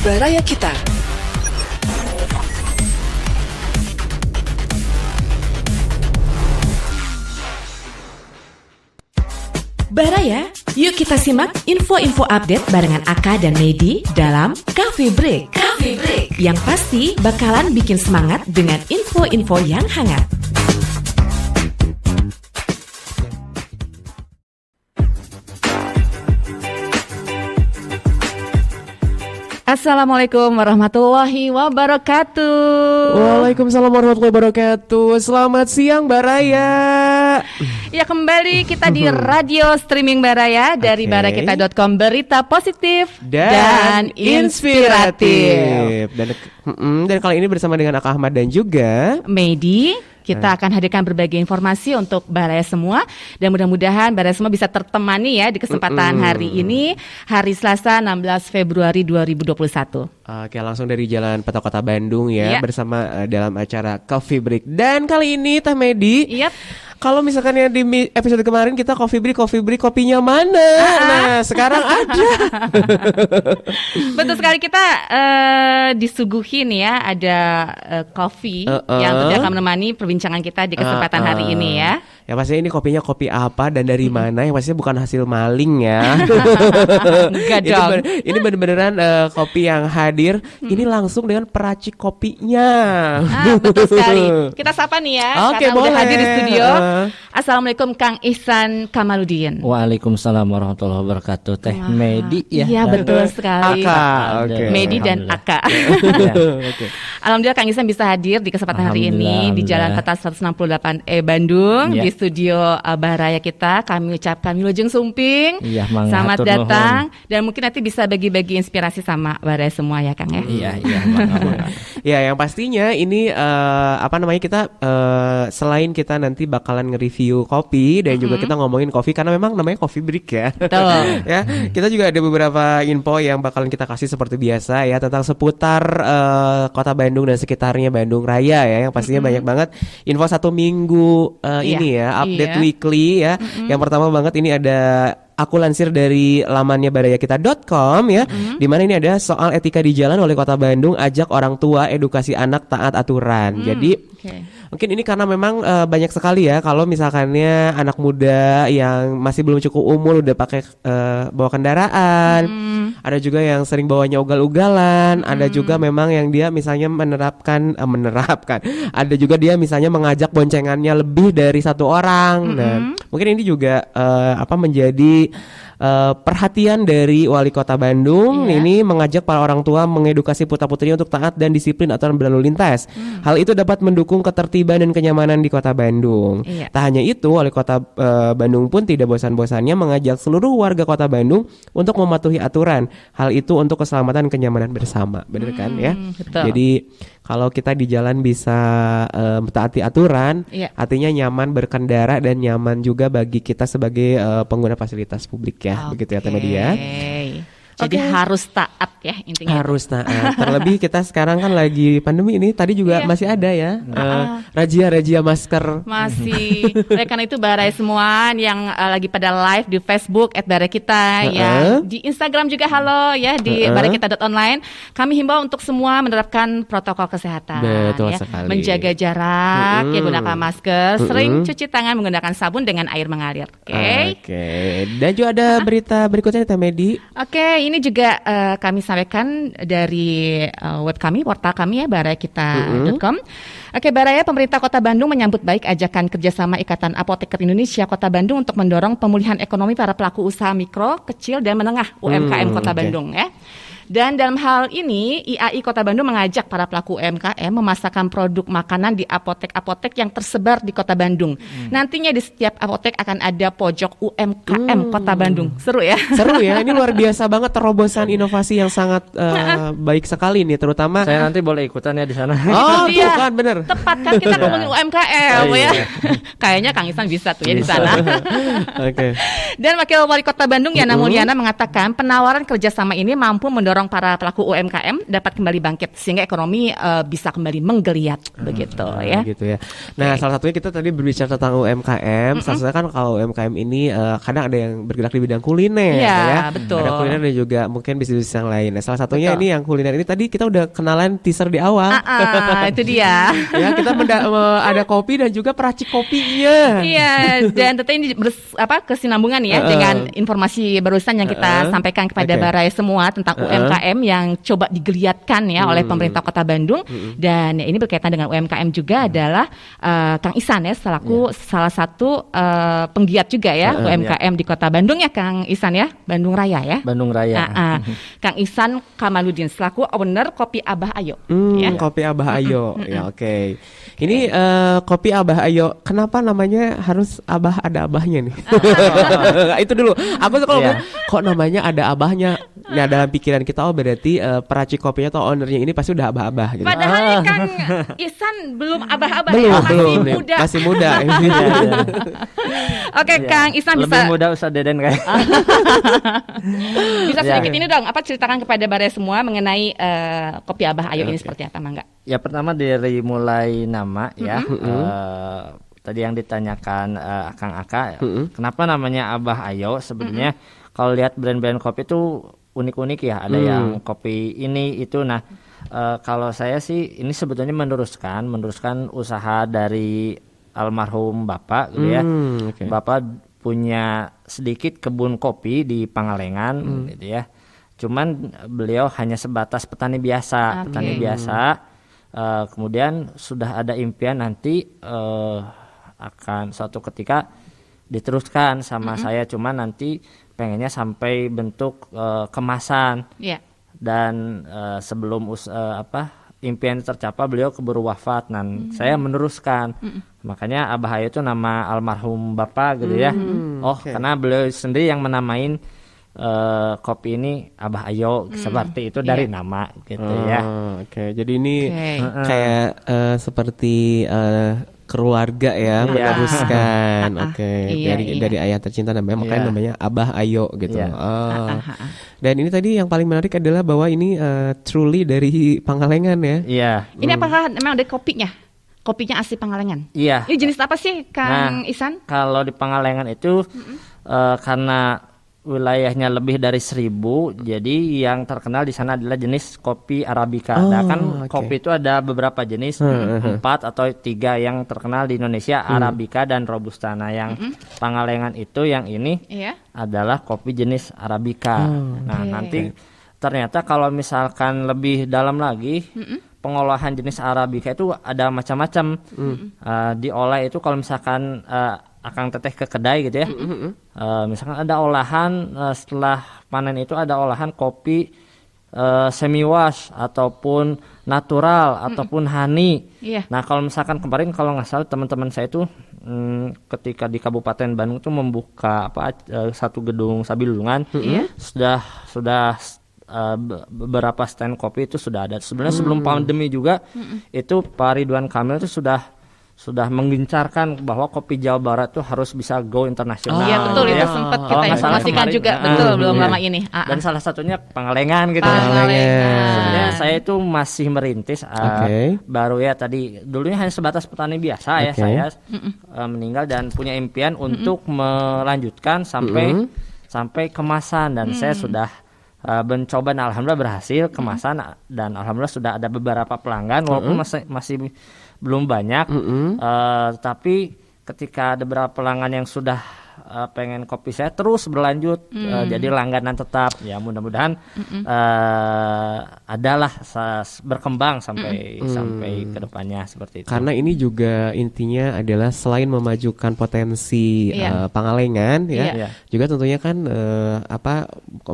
Baraya Kita. Baraya, yuk kita simak info-info update barengan Aka dan Medi dalam Coffee Break. Coffee Break. Yang pasti bakalan bikin semangat dengan info-info yang hangat. Assalamualaikum warahmatullahi wabarakatuh. Waalaikumsalam warahmatullahi wabarakatuh. Selamat siang Baraya. Ya, kembali kita di radio streaming Baraya dari barakita.com, berita positif dan inspiratif. Dan kali ini bersama dengan Aka Ahmad dan juga Medi. Kita akan hadirkan berbagai informasi untuk Baraya semua. Dan mudah-mudahan Baraya semua bisa tertemani ya di kesempatan hari ini, hari Selasa 16 Februari 2021. Oke, langsung dari Jalan Peta Kota Bandung ya, bersama dalam acara Coffee Break. Dan kali ini Teh Medi, kalau misalkan ya di episode kemarin kita coffee break kopinya mana? Nah, sekarang ada. Betul sekali, kita disuguhin ya, ada kopi yang tentunya akan menemani perbincangan kita di kesempatan hari ini ya. Ya pastinya ini kopinya kopi apa dan dari mana? Yang pastinya bukan hasil maling ya. Enggak dong. Ini bener-beneran kopi yang hadir. Ini langsung dengan peracik kopinya. Betul sekali. Kita sapa nih ya, karena boleh. udah hadir di studio. Assalamualaikum Kang Ihsan Kamaludin. Waalaikumsalam warahmatullahi wabarakatuh. Teh Medi ya. Iya betul sekali. Aka, Medi dan Aka. Alhamdulillah Kang Ihsan bisa hadir di kesempatan hari ini di Jalan Peta 168 Bandung, di studio Baraya kita. Kami ucapkan wilujeng sumping. Selamat datang dan mungkin nanti bisa bagi-bagi inspirasi sama Baraya semua ya Kang ya. Iya. Ya, yang pastinya ini kita selain kita nanti bakalan nge-review kopi dan juga kita ngomongin kopi karena memang namanya coffee break ya. Betul. Ya, kita juga ada beberapa info yang bakalan kita kasih seperti biasa ya tentang seputar Kota Bandung dan sekitarnya, Bandung Raya ya, yang pastinya banyak banget info satu minggu ini ya, update weekly ya. Yang pertama banget ini ada aku lansir dari lamannya barayakita.com ya, di mana ini ada soal etika di jalan oleh Kota Bandung, ajak orang tua edukasi anak taat aturan. Jadi mungkin ini karena memang banyak sekali ya kalau misalkannya anak muda yang masih belum cukup umur udah pakai bawa kendaraan. Ada juga yang sering bawanya ugal-ugalan, ada juga memang yang dia misalnya menerapkan. Ada juga dia misalnya mengajak boncengannya lebih dari satu orang. Nah, mungkin ini juga menjadi perhatian dari Wali Kota Bandung. Ini mengajak para orang tua mengedukasi putra-putrinya untuk taat dan disiplin aturan berlalu lintas. Hal itu dapat mendukung ketertiban dan kenyamanan di Kota Bandung. Tak hanya itu, Wali Kota Bandung pun tidak bosan-bosannya mengajak seluruh warga Kota Bandung untuk mematuhi aturan. Hal itu untuk keselamatan dan kenyamanan bersama. Benar kan ya? Betul. Jadi kalau kita di jalan bisa mentaati aturan, artinya nyaman berkendara dan nyaman juga bagi kita sebagai pengguna fasilitas publik ya, begitu ya Teh Media. Jadi harus taat ya intinya. Harus taat. Terlebih kita sekarang kan lagi pandemi ini, tadi juga masih ada ya razia masker. Masih. Oleh karena itu Baraya semua yang lagi pada live di Facebook @barakita ya, di Instagram juga halo ya di barakita.online. Kami himbau untuk semua menerapkan protokol kesehatan. Betul ya. sekali. Menjaga jarak, ya gunakan masker, sering cuci tangan menggunakan sabun dengan air mengalir. Oke. Dan juga ada berita berikutnya Teh Medi. Ini juga kami sampaikan dari web kami, portal kami ya, barakita.com. Baraya, pemerintah Kota Bandung menyambut baik ajakan kerjasama Ikatan Apoteker Indonesia Kota Bandung untuk mendorong pemulihan ekonomi para pelaku usaha mikro, kecil, dan menengah UMKM Kota Bandung ya. Dan dalam hal ini, IAI Kota Bandung mengajak para pelaku UMKM memasarkan produk makanan di apotek-apotek yang tersebar di Kota Bandung. Nantinya di setiap apotek akan ada pojok UMKM Kota Bandung. Seru ya? Seru ya, ini luar biasa banget terobosan inovasi yang sangat baik sekali nih, terutama. Saya nanti boleh ikutan ya di sana. Oh, tuh kan bener. Tepat kan kita ngomongin UMKM ya. Kayaknya Kang Ihsan bisa tuh ya di sana. Oke. Dan Wakil Wali Kota Bandung Yana Mulyana mengatakan penawaran kerjasama ini mampu mendorong mendorong para pelaku UMKM dapat kembali bangkit sehingga ekonomi bisa kembali menggeliat begitu ya. Gitu ya. Nah, salah satunya kita tadi berbicara tentang UMKM. Salah satunya kan kalau UMKM ini kadang ada yang bergerak di bidang kuliner ya. Betul. Ada kuliner dan juga mungkin bisnis yang lain. Nah, salah satunya ini yang kuliner ini tadi kita udah kenalan teaser di awal. Itu dia. Ya, kita ada kopi dan juga peracik kopinya. Iya, dan tentu ini kesinambungan ya dengan informasi barusan yang kita sampaikan kepada Barai semua tentang UMKM yang coba digeliatkan ya oleh pemerintah Kota Bandung. Dan ini berkaitan dengan UMKM juga adalah Kang Isan ya selaku salah satu penggiat juga ya UMKM di Kota Bandung ya Kang Isan ya, Bandung Raya ya. Bandung Raya. Kang Isan Kamaludin selaku owner Kopi Abah Ayo. Ya. Kopi Abah Ayo. Ya, oke. Ini kopi Abah Ayo. Kenapa namanya harus Abah, ada abahnya nih? Itu dulu. Aku kalau kok namanya ada abahnya. Nah, dalam pikiran kita berarti peracik kopinya atau ownernya ini pasti udah abah-abah gitu. Padahal Kang Isan belum abah-abah belum, masih muda. Masih muda. Oke, Kang Isan lebih bisa muda Ustaz Deden kayak. bisa sedikit ini dong, ceritakan kepada Barai semua mengenai Kopi Abah Ayo ini seperti apa, Mangga? Ya, pertama dari mulai nama ya. Tadi yang ditanyakan Kang Aka, kenapa namanya Abah Ayo? Sebenarnya kalau lihat brand-brand kopi itu unik-unik ya. Ada yang kopi ini itu. Nah, kalau saya sih ini sebetulnya meneruskan usaha dari almarhum Bapak gitu ya. Bapak punya sedikit kebun kopi di Pangalengan gitu ya. Cuman beliau hanya sebatas petani biasa. Kemudian sudah ada impian nanti akan suatu ketika diteruskan sama saya, cuman nanti pengennya sampai bentuk kemasan. Dan sebelum impian tercapai beliau keburu wafat, dan saya meneruskan. Makanya Abah Ayo itu nama almarhum Bapak gitu ya. Karena beliau sendiri yang menamain kopi ini Abah Ayo, seperti itu dari nama gitu ya. Jadi ini kayak seperti keluarga ya meneruskan. Dari ayah tercinta makanya namanya Abah Ayo gitu. Dan ini tadi yang paling menarik adalah bahwa ini truly dari Pangalengan ya. Ini apakah memang ada kopinya? Kopinya asli Pangalengan? Iya. Ini jenis apa sih Kang Isan? Kalau di Pangalengan itu karena wilayahnya lebih dari 1.000, jadi yang terkenal di sana adalah jenis kopi Arabica. Kopi itu ada beberapa jenis, 4 atau 3 yang terkenal di Indonesia, Arabica dan Robusta. Nah, yang Pangalengan itu yang ini adalah kopi jenis Arabica. Nanti ternyata kalau misalkan lebih dalam lagi, pengolahan jenis Arabica itu ada macam-macam. Diolah itu kalau misalkan Akang teteh ke kedai gitu ya. Misalkan ada olahan setelah panen itu ada olahan kopi semi wash ataupun natural ataupun honey. Nah, kalau misalkan kemarin kalau nggak salah teman-teman saya itu ketika di Kabupaten Bandung itu membuka satu gedung Sabilungan, sudah beberapa stand kopi itu sudah ada. Sebenarnya sebelum pandemi juga itu Pak Ridwan Kamil itu sudah menggencarkan bahwa kopi Jawa Barat tuh harus bisa go internasional. Iya betul, itu sempat kita informasikan juga belum lama ini. Dan salah satunya Pangalengan gitu. Sebenarnya saya itu masih merintis baru ya tadi. Dulunya hanya sebatas petani biasa ya saya meninggal dan punya impian untuk melanjutkan sampai kemasan, dan saya sudah mencoba, dan alhamdulillah berhasil kemasan, dan alhamdulillah sudah ada beberapa pelanggan walaupun masih belum banyak, tapi ketika ada beberapa pelanggan yang sudah pengen kopi saya terus berlanjut jadi langganan tetap ya, mudah-mudahan adalah berkembang sampai ke depannya seperti itu. Karena ini juga intinya adalah selain memajukan potensi Pangalengan juga tentunya kan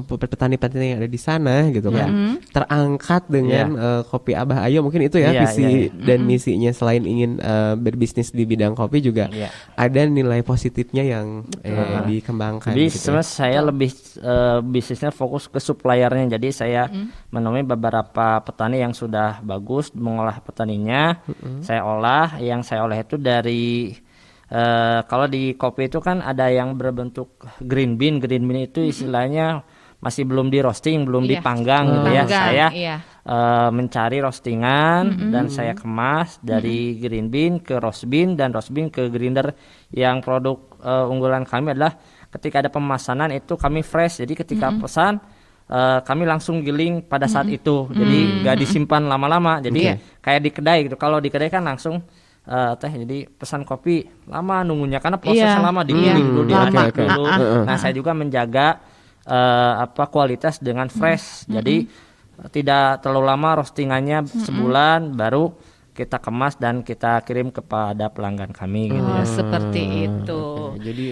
petani-petani yang ada di sana gitu kan terangkat dengan kopi Abah Ayo, mungkin itu visi dan misinya. Selain ingin berbisnis di bidang kopi juga ada nilai positifnya yang dikembangkan. Jadi gitu. sebenarnya saya lebih bisnisnya fokus ke suppliernya. Jadi saya menemui beberapa petani yang sudah bagus mengolah petaninya. Saya olah, yang saya olah itu dari kalau di kopi itu kan ada yang berbentuk green bean. Green bean itu istilahnya masih belum di roasting, belum Iya. dipanggang gitu ya. Panggang, Saya iya. mencari roastingan dan saya kemas dari green bean ke roast bean dan roast bean ke grinder. Yang produk unggulan kami adalah ketika ada pemesanan itu kami fresh. Jadi ketika pesan kami langsung giling pada saat itu. Jadi nggak disimpan lama-lama. Jadi kayak di kedai gitu. Kalau di kedai kan langsung jadi pesan kopi lama nunggunya karena prosesnya lama digiling dulu, diaduk dulu. Nah, saya juga menjaga kualitas dengan fresh. Jadi tidak terlalu lama roastingannya, sebulan baru kita kemas dan kita kirim kepada pelanggan kami gitu ya. Seperti itu. Jadi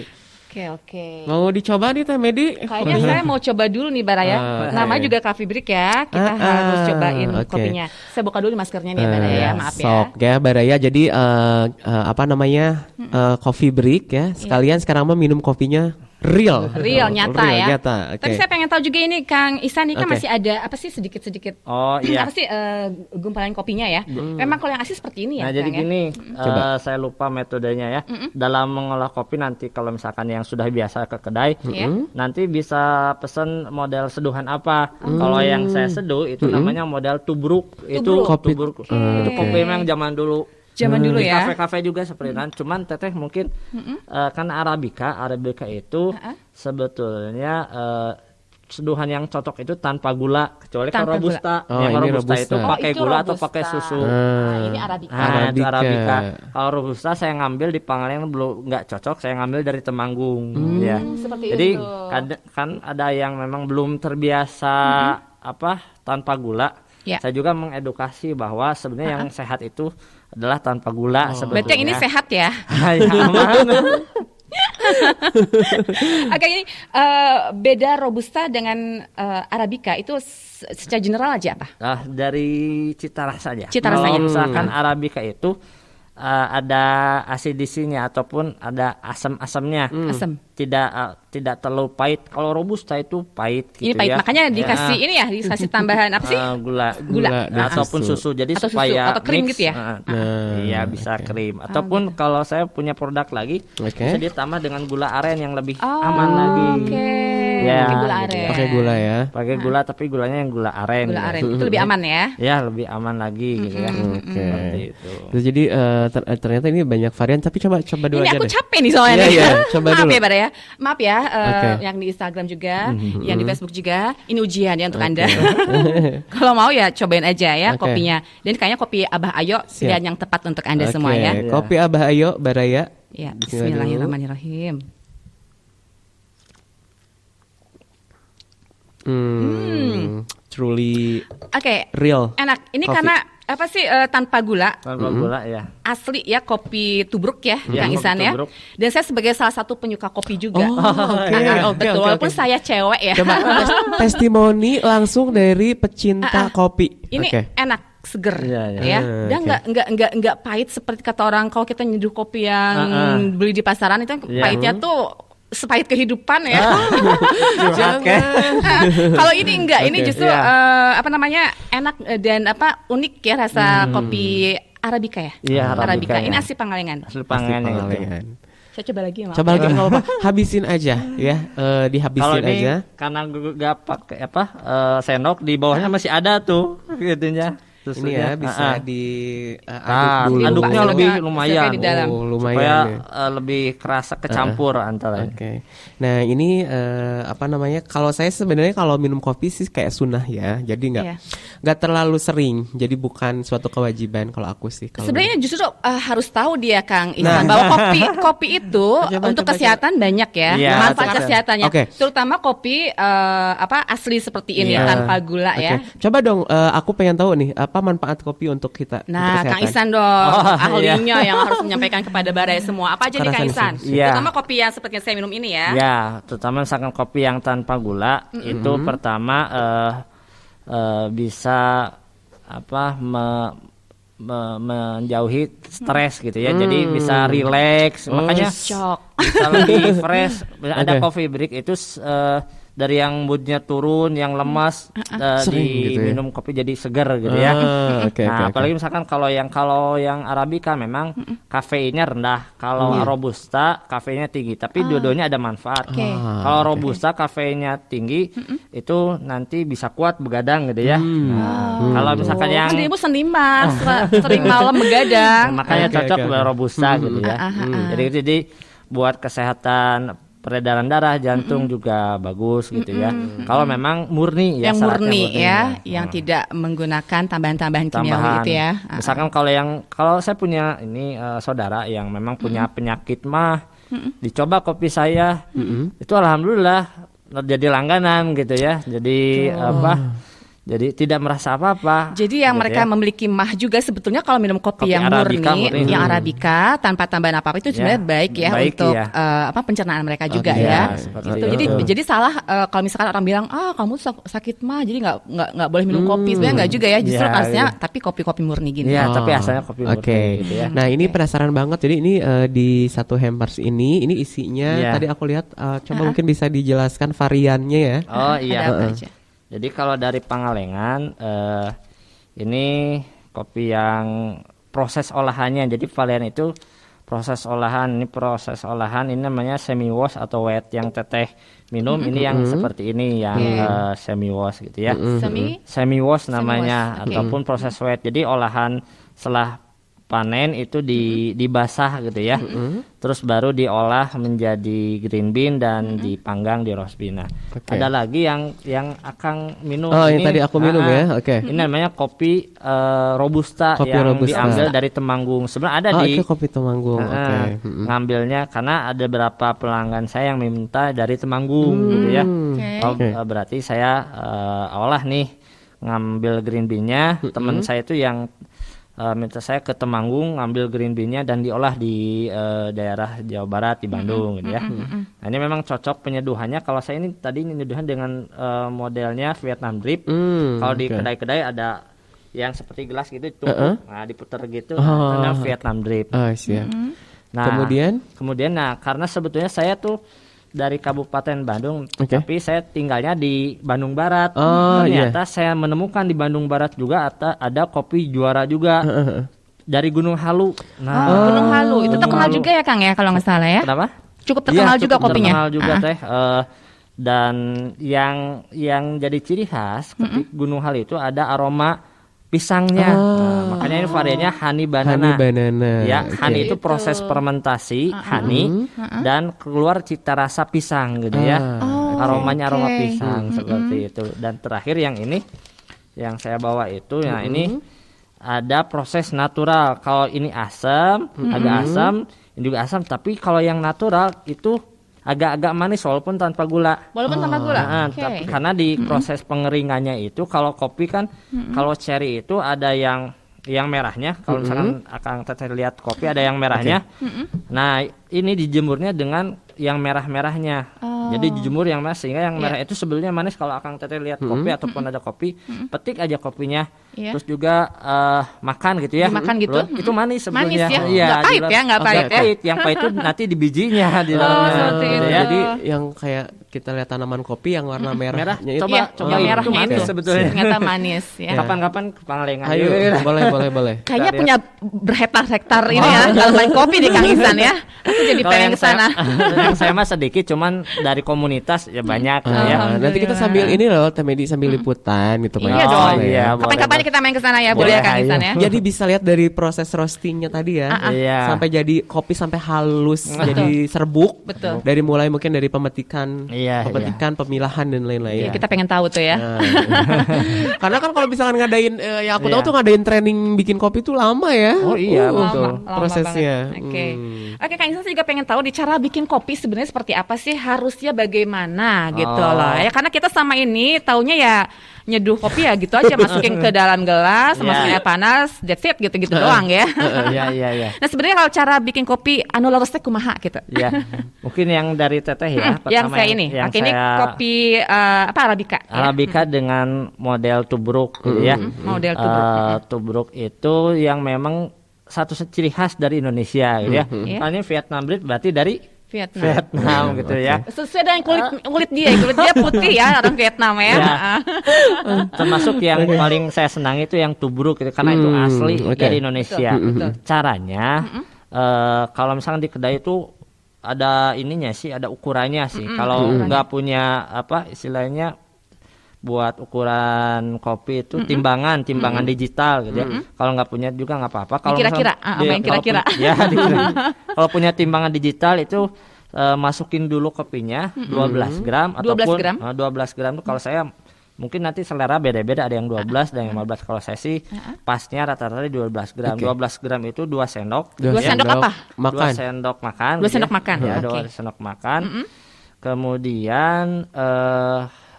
Oke. mau dicoba nih Teh Medi? Kayaknya saya mau coba dulu nih Baraya. Namanya juga Coffee Break ya. Kita harus cobain kopinya. Saya buka dulu maskernya nih ya Baraya ya. Maaf ya. Sok ya Baraya. Jadi coffee break ya. Sekalian sekarang mah minum kopinya real nyata ya. Nyata. Tapi saya pengen tahu juga ini Kang Ihsan ini kan Oke. masih ada apa sih sedikit-sedikit Oh iya. apa sih gumpalan kopinya ya. Memang kalau yang asli seperti ini ya. Nah, jadi Kang, ya? gini, saya lupa metodenya ya. Dalam mengolah kopi nanti kalau misalkan yang sudah biasa ke kedai, nanti bisa pesen model seduhan apa. Kalau yang saya seduh itu namanya model tubruk. Itu Kopi. tubruk. Itu kopi memang zaman dulu. Zaman dulu Di ya. kafe-kafe juga seperti itu. Cuman teteh mungkin kan Arabica itu sebetulnya seduhan yang cocok itu tanpa gula, kecuali Tanpa kalau robusta. gula. Oh, Yang ini robusta itu robusta. pakai itu gula atau robusta. pakai susu. Ini Arabica. Nah, itu Arabica. Arabica. Kalau robusta saya ngambil di Pangalengan belum nggak cocok, saya ngambil dari Temanggung ya. Seperti Jadi itu. kan ada yang memang belum terbiasa tanpa gula. Ya. Saya juga mengedukasi bahwa sebenarnya yang sehat itu adalah tanpa gula sebetulnya. Berarti yang ini sehat ya. Ya, aman. Oke, ini beda robusta dengan Arabica itu secara general aja apa? Nah, dari cita rasanya. Cita rasanya. Kalau misalkan Arabica itu ada asidisinya ataupun ada asam-asamnya. Asam. Tidak terlalu pahit. Kalau robusta itu pahit gitu Ini pahit, ya. makanya dikasih ini ya, dikasih tambahan apa sih? Gula. Gula. dan Ataupun susu. Jadi Atau susu, supaya atau krim mix, gitu ya? Iya, bisa krim. Ataupun kalau saya punya produk lagi, bisa ditambah dengan gula aren yang lebih aman lagi. Oke. Ya, Pakai gula gitu aren. ya. Pakai gula ya. Pakai gula tapi gulanya yang gula aren. Gula gitu. aren itu lebih aman ya. Ya, lebih aman lagi gitu ya. Oke. Seperti itu. Terus jadi ternyata ini banyak varian tapi coba dulu Ini aja aku deh. capek nih soalnya. Iya, nih. iya, coba Maaf dulu. ya, Bara ya. Maaf ya, Oke. yang di Instagram juga, yang di Facebook juga. Ini ujian ya untuk Anda. Kalau mau ya cobain aja ya Oke. kopinya. Dan kayaknya kopi Abah Ayo pilihan yang tepat untuk Anda semua ya. Oke, kopi Abah Ayo Baraya. Ya, Bismillah dulu. Bismillahirrahmanirrahim. Truly Oke, real. enak. Ini Coffee. karena apa sih tanpa gula. Tanpa gula ya. Asli ya kopi tubruk ya, Iya, Kang kopi Ihsan ya. tubruk. Dan saya sebagai salah satu penyuka kopi juga. oke, Betul, walaupun saya cewek ya. Coba testimoni langsung dari pecinta kopi. Ini Oke. enak, seger, Iya, iya. ya. Dan oke. nggak pahit seperti kata orang kalau kita nyeduh kopi yang beli di pasaran itu Iya. pahitnya tuh sepahit kehidupan ya. Curhat, kan? Kalau ini enggak, ini Oke. justru Iya. enak dan unik ya rasa kopi Arabica ya. Iya, Arabica, Ini ya. asli Pangalengan. Asli Pangalengan itu. Pangalengan. Saya coba lagi ya, maaf. Coba lagi nggak apa-apa, habisin aja ya, Kalau dihabisin ini aja. karena gak pakai sendok di bawahnya masih ada tuh gitunya. Ini ya bisa di Nah, aduk dulu. aduknya Pak, lebih serba- lumayan. serba di dalam. Oh, lumayan supaya ya. lebih kerasa kecampur antara. Oke. Nah ini kalau saya sebenarnya kalau minum kopi sih kayak sunnah ya. Jadi Iya. nggak terlalu sering. Jadi bukan suatu kewajiban kalau aku sih. Kalau Sebenarnya justru harus tahu dia Kang Ihsan bahwa kopi itu untuk kesehatan banyak ya, Iya, manfaat coba. kesehatannya. Oke. Terutama kopi asli seperti ini Iya. tanpa gula ya. Oke. Coba dong, aku pengen tahu nih apa manfaat kopi untuk kita. Nah, untuk Kang kesehatan. Ihsan dong, Oh, ahlinya yang harus menyampaikan kepada Baraya semua. Apa aja nih Kang Ihsan? Iya. Terutama kopi yang seperti yang saya minum ini ya. Ya, terutama misalkan kopi yang tanpa gula itu pertama bisa menjauhi stres gitu ya. Jadi bisa relax. Makanya Cocok. bisa lebih fresh. Ada Oke. coffee break itu dari yang moodnya turun, yang lemas, Sering gitu ya? diminum kopi jadi segar gitu ya. Oke, Nah, oke, apalagi misalkan kalau yang Arabica memang kafeinnya rendah. Kalau Robusta kafeinnya tinggi, tapi dua-duanya ada manfaat. Oke. Kalau Robusta kafeinnya tinggi, itu nanti bisa kuat begadang gitu ya. Nah, kalau misalkan yang Kan dirimu seniman, sering malam begadang. makanya Oke, cocok oke. Robusta gitu ya. Jadi buat kesehatan peredaran darah, jantung juga bagus gitu ya. Kalau memang murni ya, Yang syaratnya murni ya, Nah. yang tidak menggunakan tambahan-tambahan kimiawi itu ya. Misalkan kalau saya punya ini saudara yang memang punya penyakit mah, dicoba kopi saya, itu alhamdulillah jadi langganan gitu ya. Jadi jadi tidak merasa apa-apa. Jadi yang gitu mereka ya. memiliki mah juga sebetulnya kalau minum kopi, Kopi yang Arabica murni, murni. yang Arabica tanpa tambahan apa-apa itu sebenarnya baik ya baik untuk ya. pencernaan mereka juga Iya, ya. seperti Gitu. itu. Jadi salah kalau misalkan orang bilang kamu sakit mah jadi nggak boleh minum kopi, sebenarnya nggak juga ya. Justru Iya, harusnya iya. tapi kopi-kopi murni gini. Iya, tapi asalnya kopi murni Oke. gitu ya. Nah, ini penasaran banget. Jadi ini di satu hampers ini isinya Iya. tadi aku lihat coba mungkin bisa dijelaskan variannya ya. Oh iya. Ada apa aja? Jadi kalau dari Pangalengan ini kopi yang proses olahannya. Jadi varian itu proses olahan. Ini namanya semi wash atau wet, yang teteh minum. Ini yang seperti ini yang semi wash gitu ya. Semi wash namanya, Oke. ataupun proses wet. Jadi olahan setelah panen itu dibasah gitu ya. Terus baru diolah menjadi green bean dan dipanggang di roast bean. Nah, Oke. ada lagi yang Akang minum. Oh, yang tadi aku minum ya. Oke. Ini namanya kopi Robusta Kopi yang Robusta. diambil dari Temanggung. Sebenarnya ada Oh, di itu kopi Temanggung. Oke. ngambilnya karena ada beberapa pelanggan saya yang minta dari Temanggung gitu ya. Oke. Oh, berarti saya olah nih, ngambil green bean-nya. Teman saya itu yang minta saya ke Temanggung ngambil green bean-nya dan diolah di daerah Jawa Barat di Bandung gitu ya. Nah, ini memang cocok penyeduhannya. Kalau saya ini tadi penyeduhan dengan modelnya Vietnam drip. Kalau di kedai-kedai ada yang seperti gelas gitu ditumpuk, nah diputer gitu, nah, itu namanya Vietnam drip. Oh, siap. Nah, kemudian karena sebetulnya saya tuh dari Kabupaten Bandung, Oke. tapi saya tinggalnya di Bandung Barat. Oh, Ternyata saya menemukan di Bandung Barat juga ada kopi juara juga dari Gunung Halu. Nah, Gunung Halu itu terkenal Halu. juga ya Kang ya kalau nggak salah ya. Kenapa? Cukup terkenal Iya, juga cukup kopinya. Terkenal juga teh. Dan yang jadi ciri khas kopi Gunung Halu itu ada aroma pisangnya. Nah, makanya ini variannya honey banana. Honey banana. Ya, Oke. honey itu proses fermentasi honey dan keluar cita rasa pisang gitu ya. Aromanya aroma oke. pisang seperti itu. Dan terakhir yang ini yang saya bawa itu ini ada proses natural. Kalau ini asam, agak asam, ini juga asam, tapi kalau yang natural itu agak-agak manis walaupun tanpa gula. Walaupun tanpa gula. Nah, Oke. tapi karena di proses pengeringannya itu kalau kopi kan kalau cherry itu ada yang merahnya. Kalau misalkan Akang Teteh lihat kopi ada yang merahnya. Nah, ini dijemurnya dengan yang merah-merahnya. Jadi dijemur yang merah sehingga yang merah itu sebetulnya manis. Kalau Akang Teteh lihat kopi ataupun ada kopi, petik aja kopinya. Iya. Terus juga makan gitu ya. Dimakan gitu? Itu manis sebetulnya. Manis ya? Iya, Nggak pahit di luar- ya? Nggak pahit ya? pahit. Yang pahit itu nanti di bijinya di dalamnya. seperti gitu itu. ya. Jadi yang kayak kita lihat tanaman kopi yang warna merahnya itu. Coba Iya, coba yang itu merahnya manis itu sebetulnya. ternyata manis ya. Kapan-kapan ke Pangalengan. Ayo, boleh. Kayaknya punya berhektar-hektar ini ya tanaman kopi di Kang Ihsan ya. Aku jadi Kalau pengen yang ke sana. yang saya mah sedikit, cuman dari komunitas ya banyak ya. Nanti kita sambil ini loh, Temedi sambil liputan gitu. Iya Mas. dong. iya, boleh, Kapan-kapan boleh. kita main ke sana ya, boleh ya Kang Boleh, Ihsan ayo. ya. Jadi bisa lihat dari proses roastingnya tadi ya, Iya. sampai jadi kopi sampai halus, jadi serbuk. Betul. Dari mulai mungkin dari pemetikan, Iya, pemilahan dan lain-lain. Iya, kita pengen tahu tuh ya. Nah. Karena kan kalau misalkan ngadain, yang aku tahu Iya. tuh ngadain training bikin kopi tuh lama ya. Oh iya, betul. Lama prosesnya. banget. Oke. Oke, Kang Ihsan juga pengen tahu di cara bikin kopi sebenarnya seperti apa sih, harusnya bagaimana gitu Oh. loh. Ya karena kita sama ini taunya ya nyeduh kopi ya gitu aja, masukin ke dalam gelas, Iya. masukin air panas, that's it gitu-gitu doang ya. Iya. Nah, sebenarnya kalau cara bikin kopi anu lurusnya kumaha gitu. Iya. Mungkin yang dari Teteh ya. Yang pertama saya ini, yang pakai ini saya- kopi apa Arabica ya? Arabica dengan model tubruk gitu ya. Model tubruk. Tubruk itu yang memang satu ciri khas dari Indonesia gitu ya. Iya. Kalau ini Vietnam Drip berarti dari Vietnam gitu ya. Sesuai dengan kulit dia putih ya, orang Vietnam ya. Ya. Termasuk yang paling saya senang itu yang tubruk gitu, karena itu asli dari Indonesia. Betul. Caranya kalau misalkan di kedai itu ada ininya sih, ada ukurannya sih. Kalau nggak punya apa istilahnya buat ukuran kopi itu timbangan digital gitu ya. Kalau nggak punya juga nggak apa-apa. Kalau Kira-kira, yang kira-kira. Kalau punya timbangan digital itu masukin dulu kopinya 12 gram 12 ataupun gram? 12 gram tuh kalau saya mungkin nanti selera beda-beda, ada yang 12 dan yang 15. Kalau saya sih pasnya rata-rata 12 gram. 12 gram itu 2 sendok. 2 sendok apa? Makan. 2 sendok makan. 2 sendok makan. Ya, 2 sendok makan. Kemudian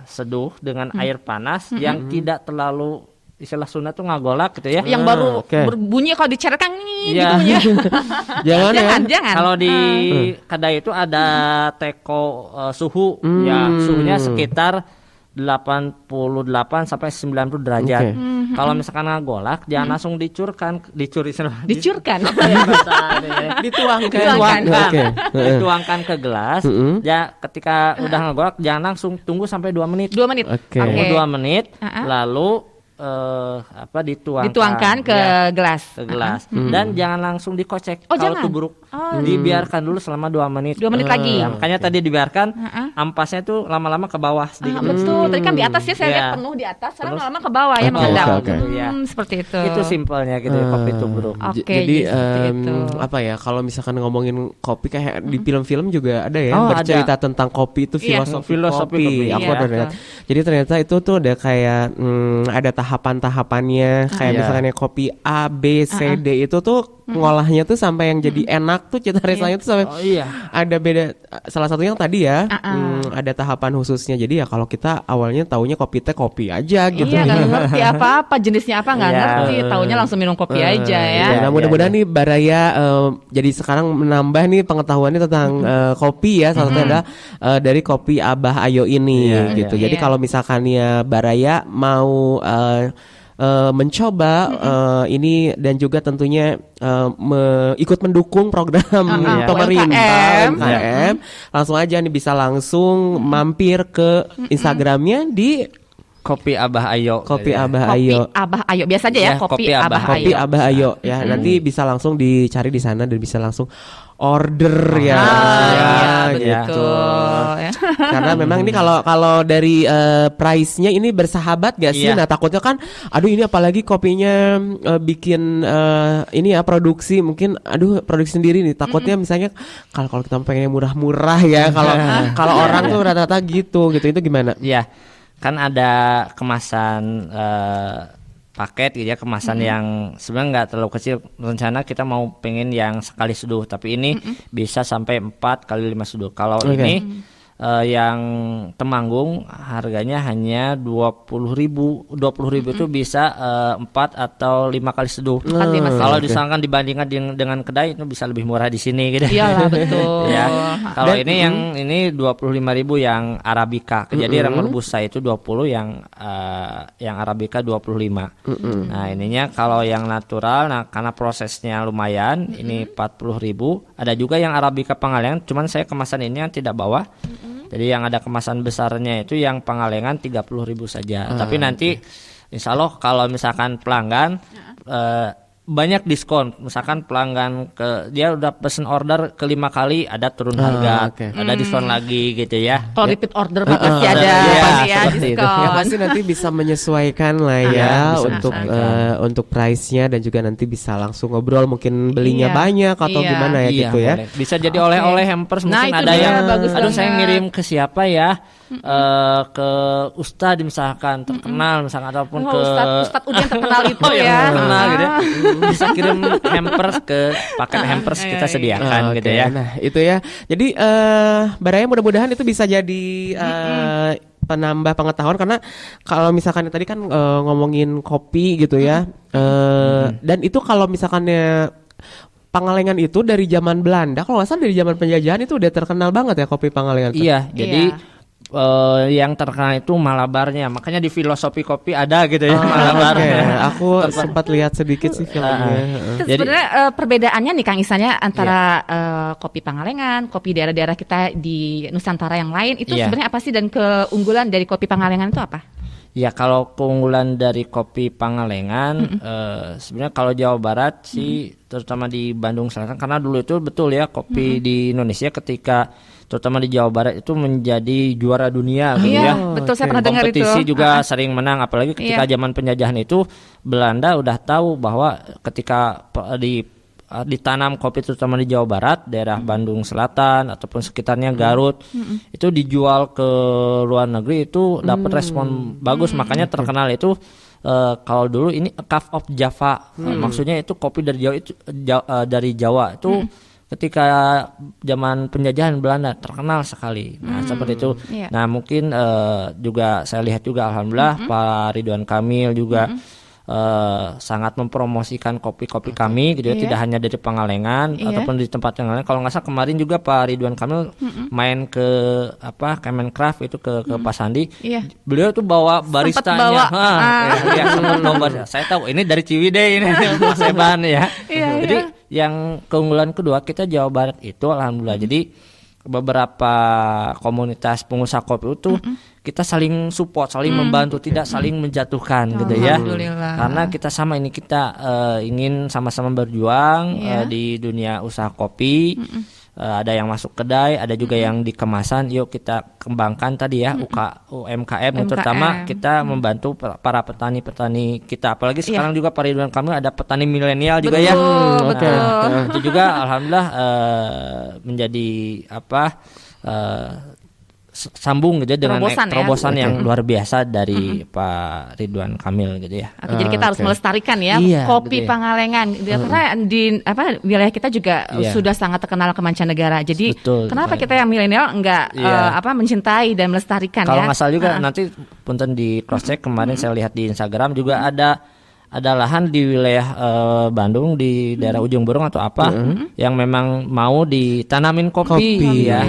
seduh dengan air panas yang tidak terlalu istilah Sunda tuh ngagolak gitu ya. Yang baru berbunyi kalau dicerkan gitu bunyi. Jangan. Kalau di kedai itu ada teko suhu ya, suhunya sekitar 88 sampai 90 derajat. Kalau misalkan ngagolak jangan langsung dituangkan. Dituangkan ke gelas. Ya, ketika udah ngagolak jangan langsung tunggu sampai 2 menit. 2 menit. Tunggu 2 menit lalu dituangkan ke gelas. Dan jangan langsung dikocek. Kalau tubruk dibiarkan dulu selama 2 menit. 2 menit lagi. Ya, makanya tadi dibiarkan ampasnya tuh lama-lama ke bawah sedikit. Betul. Tadi kan di atas ya saya lihat penuh di atas, sekarang lama-lama ke bawah ya mengendap. Seperti itu. Itu simpelnya gitu kopi tubruk. Jadi apa ya, kalau misalkan ngomongin kopi kayak di film-film juga ada ya bercerita tentang kopi itu filosofi kopi. Aku ada lihat. Jadi ternyata itu tuh ada kayak ada tahapan-tahapannya kayak misalnya kopi A, B, C, D itu tuh ngolahnya tuh sampai yang jadi enak tuh cita rasanya tuh sampai ada beda. Salah satunya yang tadi ya ada tahapan khususnya. Jadi ya kalau kita awalnya taunya kopi teh kopi aja gitu. Iya, nggak ngerti apa-apa jenisnya apa nggak ngerti, taunya langsung minum kopi aja ya. Nah mudah-mudahan nih Baraya jadi sekarang menambah nih pengetahuannya tentang kopi ya. Salah satunya adalah dari kopi Abah Ayo ini gitu. Jadi kalau misalkan ya Baraya mau mencoba ini dan juga tentunya ikut mendukung program pemerintah UMKM, langsung aja nih bisa langsung mampir ke Instagramnya di Kopi Abah Ayo. Kopi Abah Ayo biasa aja ya, Kopi Abah Ayo ya. Nanti bisa langsung dicari di sana dan bisa langsung order ya. Gitu. Karena memang ini kalau dari price-nya ini bersahabat gak sih? Nah takutnya kan aduh ini apalagi kopinya bikin ini ya produksi mungkin produksi sendiri nih. Takutnya misalnya kalau kita pengen murah-murah ya, kalau orang tuh rata-rata gitu itu gimana? Iya. Kan ada kemasan paket gitu ya, kemasan yang sebenarnya nggak terlalu kecil. Rencana kita mau pengen yang sekali seduh, tapi ini bisa sampai 4 kali 5 seduh. Kalau ini yang Temanggung harganya hanya 20.000 itu bisa 4 atau 5 kali seduh. Kalau misalkan dibandingkan dengan kedai itu bisa lebih murah di sini gitu. Iyalah betul. Ya. Kalau ini 25.000 yang Arabica. Jadi yang robusta itu 20, yang Arabica 25. Nah, ininya kalau yang natural karena prosesnya lumayan ini 40.000. Ada juga yang Arabica Pangalengan, cuman saya kemasan ini yang tidak bawa. Jadi yang ada kemasan besarnya itu yang Pangalengan 30.000 saja. Tapi nanti insya Allah kalau misalkan pelanggan banyak diskon. Misalkan pelanggan dia udah pesen order ke 5 kali ada turun harga, ada diskon lagi gitu ya. Kalau repeat order pasti ada diskon. Ya pasti nanti bisa menyesuaikan lah ya untuk price-nya dan juga nanti bisa langsung ngobrol mungkin belinya banyak atau gimana ya gitu ya. Boleh. Bisa jadi oleh-oleh hampers mungkin ada yang aduh saya ngirim ke siapa ya? Ke Ustadz misalkan terkenal misalkan ataupun ke Ustadz Udin terkenal itu ya. Terkenal gitu. Bisa kirim hampers paket hampers kita sediakan gitu ya. Nah, itu ya. Jadi Baraya mudah-mudahan itu bisa jadi penambah pengetahuan karena kalau misalkan tadi kan ngomongin kopi gitu ya. Dan itu kalau misalkannya Pangalengan itu dari zaman Belanda, kalau nggak salah dari zaman penjajahan itu udah terkenal banget ya kopi Pangalengan. Iya, jadi yang terkenal itu Malabarnya, makanya di filosofi kopi ada gitu ya Malabar. Oke. Aku sempat lihat sedikit sih filmnya. Itu Jadi- sebenarnya perbedaannya nih Kang Ihsan ya antara kopi Pangalengan, kopi daerah-daerah kita di Nusantara yang lain itu Iya. sebenarnya apa sih, dan keunggulan dari kopi Pangalengan itu apa? Ya kalau keunggulan dari kopi Pangalengan sebenarnya kalau Jawa Barat sih terutama di Bandung Selatan, karena dulu itu betul ya kopi di Indonesia ketika terutama di Jawa Barat itu menjadi juara dunia gitu Iya, ya. betul, saya oke. pernah dengar itu. Kompetisi juga sering menang, apalagi ketika Iya. zaman penjajahan itu Belanda udah tahu bahwa ketika ditanam kopi terutama di Jawa Barat, daerah Bandung Selatan ataupun sekitarnya Garut, itu dijual ke luar negeri itu dapat respon bagus, makanya terkenal itu kalau dulu ini a cup of Java. Maksudnya itu kopi dari Jawa itu dari Jawa itu ketika zaman penjajahan Belanda terkenal sekali. Nah, seperti itu. Iya. Nah, mungkin juga saya lihat juga alhamdulillah Pak Ridwan Kamil juga sangat mempromosikan kopi-kopi kami gitu ya, Iya. tidak hanya dari Pangalengan Iya. ataupun di tempat yang lain. Kalau nggak salah kemarin juga Pak Ridwan Kamil main ke Kemencraft itu ke Pak Sandi. Iya. Beliau tuh bawa baristanya. bawa. Iya, sempat bawa barista. Saya tahu ini dari Ciwidey ini Mas Eban ya. Iya, Jadi yang keunggulan kedua kita Jawa Barat itu alhamdulillah. Jadi beberapa komunitas pengusaha kopi itu kita saling support, saling membantu, tidak saling menjatuhkan gitu ya. Alhamdulillah. Karena kita sama ini kita ingin sama-sama berjuang Iya. di dunia usaha kopi. Ada yang masuk kedai, ada juga yang di kemasan. Yuk kita kembangkan tadi ya UMKM, yang terutama kita membantu para petani-petani kita. Apalagi sekarang juga Pak Ridwan Kamil ada petani milenial juga ya. Betul, betul. Itu juga alhamdulillah menjadi sambung gitu ya dengan Terobosan ya. terobosan yang luar biasa dari Pak Ridwan Kamil gitu ya. Oke, jadi kita harus melestarikan ya Iya, kopi gitu ya. Pangalengan. Karena di wilayah kita juga Iya. sudah sangat terkenal ke mancanegara. Jadi Betul, kenapa betul. kita yang milenial enggak Iya. mencintai dan melestarikan Kalau ya? nggak salah juga nanti punten di cross check kemarin saya lihat di Instagram juga ada lahan di wilayah Bandung di daerah Ujung Berung atau apa yang memang mau ditanamin kopi, ya.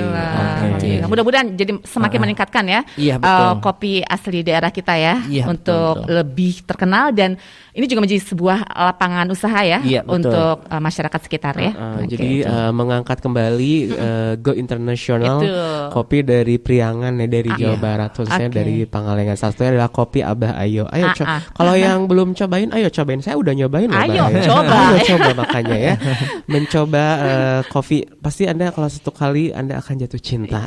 Alhamdulillah. Mudah-mudahan jadi semakin meningkatkan ya Iya, betul. kopi asli daerah kita ya, Iya, untuk betul. lebih terkenal, dan ini juga menjadi sebuah lapangan usaha ya Iya, betul. untuk masyarakat sekitar ya. Oke. Jadi mengangkat kembali Go International Itu. kopi dari Priangan ya, dari Jawa Iya. Barat, khususnya Oke. dari Pangalengan. Satunya adalah kopi Abah Ayo. Ayo kalau yang belum cobain, ayo cobain. Saya udah nyobain loh, Ayo, Abah Ayo. coba. Ayo coba makanya ya. Mencoba kopi, pasti Anda kalau satu kali Anda akan jatuh cinta.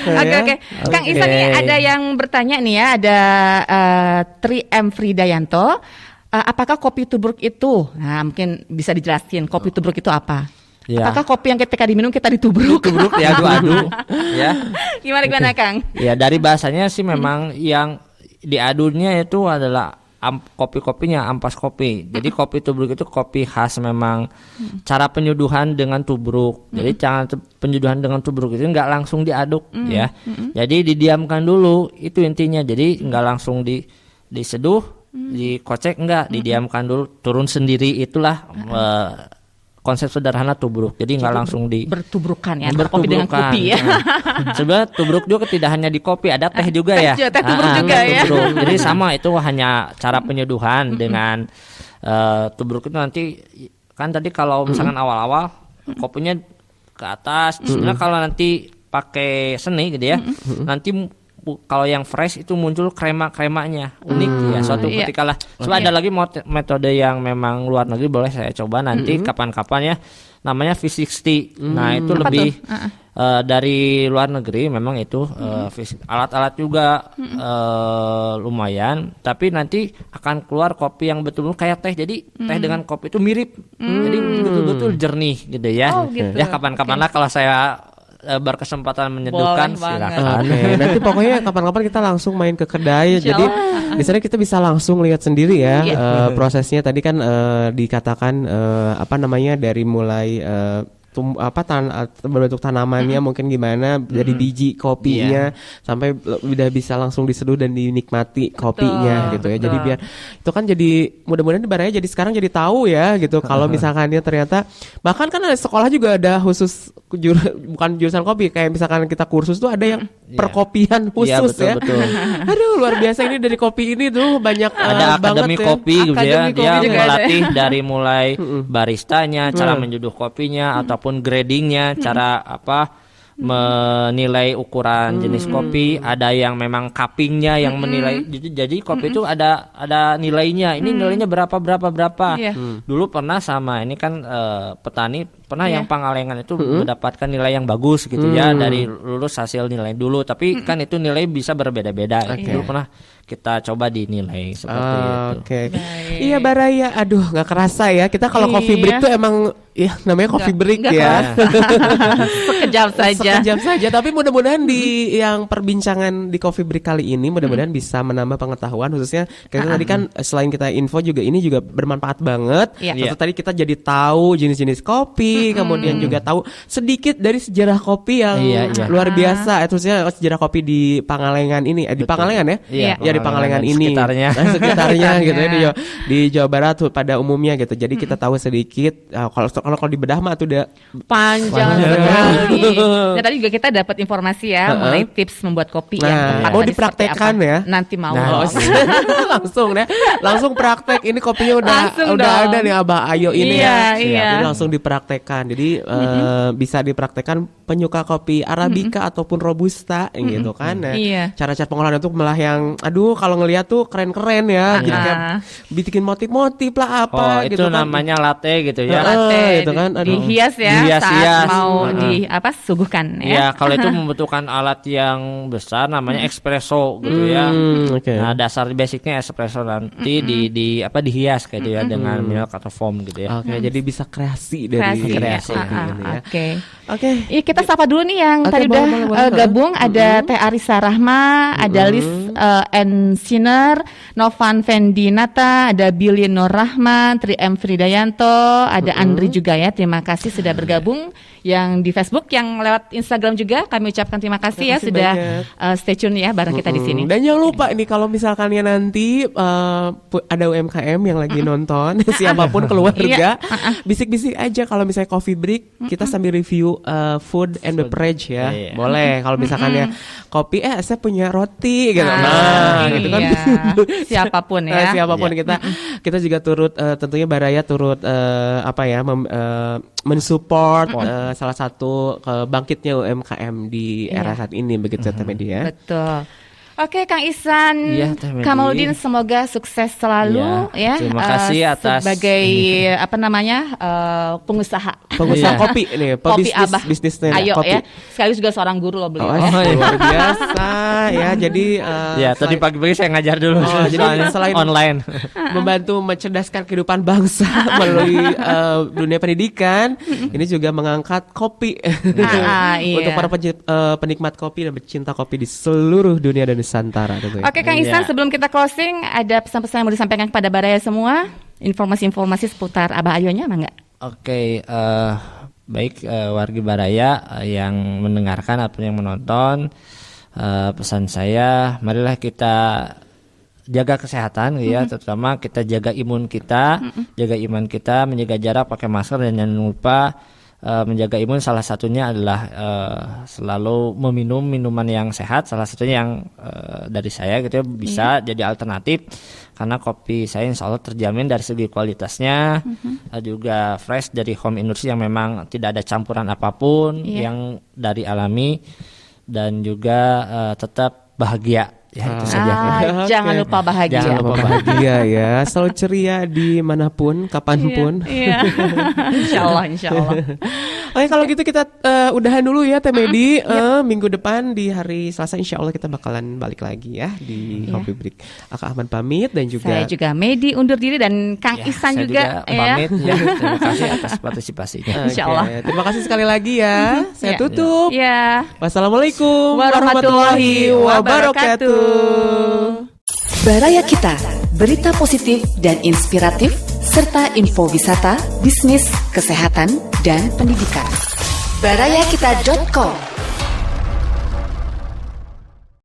Oke. Kang Ihsan, ini ada yang bertanya nih ya, ada Tri M Fridayanto, apakah kopi tubruk itu? Nah, mungkin bisa dijelasin kopi tubruk itu apa? Ya. Apakah kopi yang ketika diminum kita ditubruk? Tubruk diadu-adu ya. Gimana Kang? Ya dari bahasanya sih memang yang diadunya itu adalah kopi-kopinya ampas kopi. Jadi kopi tubruk itu kopi khas memang. Cara penyuduhan dengan tubruk. Jadi cara penyuduhan dengan tubruk itu nggak langsung diaduk ya. Jadi didiamkan dulu, itu intinya. Jadi nggak langsung diseduh, dikocek, enggak, didiamkan dulu, turun sendiri. Itulah konsep sederhana tubruk. Jadi nggak langsung bertubrukan ya, antara kopi dengan bertubrukan. kopi ya. Nah, sebenarnya tubruk juga tidak hanya di kopi, ada teh juga ya. Teh tubruk juga ya. Tubruk. Jadi sama, itu hanya cara penyeduhan dengan tubruk itu nanti kan tadi kalau misalkan awal-awal kopinya ke atas, sebenarnya kalau nanti pakai seni gitu ya, nanti kalau yang fresh itu muncul krema-kremanya unik ya suatu Iya. ketika lah. Coba ada lagi metode yang memang luar negeri, boleh saya coba nanti kapan-kapan ya, namanya V60. Nah itu Apa lebih tuh? dari luar negeri memang itu alat-alat juga lumayan, tapi nanti akan keluar kopi yang betul-betul kayak teh. Jadi teh dengan kopi itu mirip, jadi betul-betul jernih gitu ya. Oh, gitu. Ya kapan-kapan lah kalau saya berkesempatan menyeduhkan, Boleh banget. silakan. Oke, nanti pokoknya kapan-kapan kita langsung main ke kedai. Insya Jadi Allah. di sana kita bisa langsung lihat sendiri ya Iya. prosesnya. Tadi kan dikatakan apa namanya, dari mulai berbentuk tanamannya mungkin gimana dari biji kopinya sampai udah bisa langsung diseduh dan dinikmati kopinya gitu ya. Jadi biar itu kan jadi mudah-mudahan Baraya jadi sekarang jadi tahu ya gitu kalau misalkan dia ternyata bahkan kan ada sekolah juga ada khusus bukan jurusan kopi, kayak misalkan kita kursus tuh ada yang perkopian khusus betul. Aduh luar biasa, ini dari kopi ini tuh banyak ada akademi banget kopi ya. gitu ya, dia melatih ada. dari mulai baristanya, cara menyeduh kopinya ataupun gradingnya, cara menilai ukuran jenis kopi, ada yang memang cuppingnya yang menilai. Jadi kopi itu ada nilainya. Ini nilainya berapa. Dulu pernah sama ini kan petani pernah yang Pangalengan itu mendapatkan nilai yang bagus gitu ya dari lulus hasil nilai dulu. Tapi kan itu nilai bisa berbeda-beda. Dulu pernah kita coba dinilai seperti itu. Iya Baraya, aduh nggak kerasa ya kita kalau coffee break tuh emang ya namanya coffee break ya. Sekejap saja. Tapi mudah-mudahan di yang perbincangan di coffee break kali ini mudah-mudahan bisa menambah pengetahuan, khususnya kita tadi kan selain kita info juga ini juga bermanfaat banget. Tadi kita jadi tahu jenis-jenis kopi, kemudian juga tahu sedikit dari sejarah kopi yang luar biasa. Khususnya sejarah kopi di Pangalengan ini, di Pangalengan ya. Ya di Pangalengan ini sekitarnya gitu ya di Jawa Barat pada umumnya gitu. Jadi kita tahu sedikit. Kalau dibedah mah tuh udah panjang sekali. Nah tadi juga kita dapat informasi ya mengenai tips membuat kopi yang tepat. Dipraktekkan ya. Nanti mau langsung praktek. Ini kopinya udah ada nih Abah Ayo ini ya. Jadi langsung dipraktekkan. Jadi bisa dipraktekkan penyuka kopi Arabica ataupun Robusta gitu kan. Cara-cara pengolahan itu malah yang kalau ngelihat tuh keren-keren ya. Jadi kayak bikin motif-motif lah apa gitu itu kan. namanya latte gitu ya. Latte itu kan, dihias ya saat mau disuguhkan ya. Ya kalau itu membutuhkan alat yang besar namanya espresso gitu ya. Nah dasar basicnya espresso, nanti dihias gitu ya dengan milk atau foam gitu ya. Jadi bisa kreasi dari kreasi ya. Oke. Iya, kita sapa dulu nih yang tadi udah gabung. Ada Teh Arisa Rahma, ada Liz Ensiner, Novan Fendinata, ada Billy Nur Rahman, Tri M Fridayanto, ada Andri juga ya. Terima kasih sudah bergabung. Yang di Facebook, yang lewat Instagram juga kami ucapkan terima kasih ya sudah stay tune ya bareng kita di sini. Dan jangan lupa nih kalau misalkan ya nanti ada UMKM yang lagi nonton, siapapun keluarga, bisik-bisik aja kalau misalnya coffee break kita sambil review food and beverage ya. Boleh kalau misalkan ya kopi saya punya roti gitu. Gitu kan. Siapapun ya. Siapapun kita juga turut tentunya Baraya turut mensupport salah satu bangkitnya UMKM di era saat ini begitu Media. Betul. Oke, Kang Ihsan Kamaludin, semoga sukses selalu ya. Terima kasih atas sebagai pengusaha kopi nih, bisnisnya Ayo kopi. Ya. Sekaligus juga seorang guru loh beliau. Luar biasa ya. Jadi tadi pagi-pagi saya ngajar dulu. Jadi selain online membantu mencerdaskan kehidupan bangsa melalui dunia pendidikan, ini juga mengangkat kopi untuk para penikmat kopi dan pecinta kopi di seluruh dunia dan Nusantara. Oke Kang Ihsan, sebelum kita closing, ada pesan-pesan yang mau disampaikan kepada Baraya semua? Informasi-informasi seputar Abah Ayonya enggak? Oke, baik wargi Baraya yang mendengarkan ataupun yang menonton, pesan saya, marilah kita jaga kesehatan ya, terutama kita jaga imun kita, jaga iman kita, menjaga jarak, pakai masker, dan jangan lupa menjaga imun salah satunya adalah selalu meminum minuman yang sehat. Salah satunya yang dari saya gitu ya, bisa jadi alternatif karena kopi saya insya Allah terjamin dari segi kualitasnya, juga fresh dari home industry yang memang tidak ada campuran apapun, yang dari alami, dan juga tetap bahagia. Ya, itu saja. Jangan lupa bahagia. Jangan lupa bahagia ya. Selalu ceria dimanapun, kapanpun. Iya. Insya Allah. Oke, kalau gitu kita udahan dulu ya Teh Medi. Minggu depan di hari Selasa insya Allah kita bakalan balik lagi ya di Coffee Break. Akak Ahmad pamit dan juga saya juga Medi undur diri dan Kang Ihsan juga pamit ya. Terima kasih atas partisipasinya. Insya Allah. Terima kasih sekali lagi ya. Saya tutup. Ya. Wassalamualaikum warahmatullahi wabarakatuh. Baraya Kita berita positif dan inspiratif, serta info wisata, bisnis, kesehatan, dan pendidikan. Barayakita.com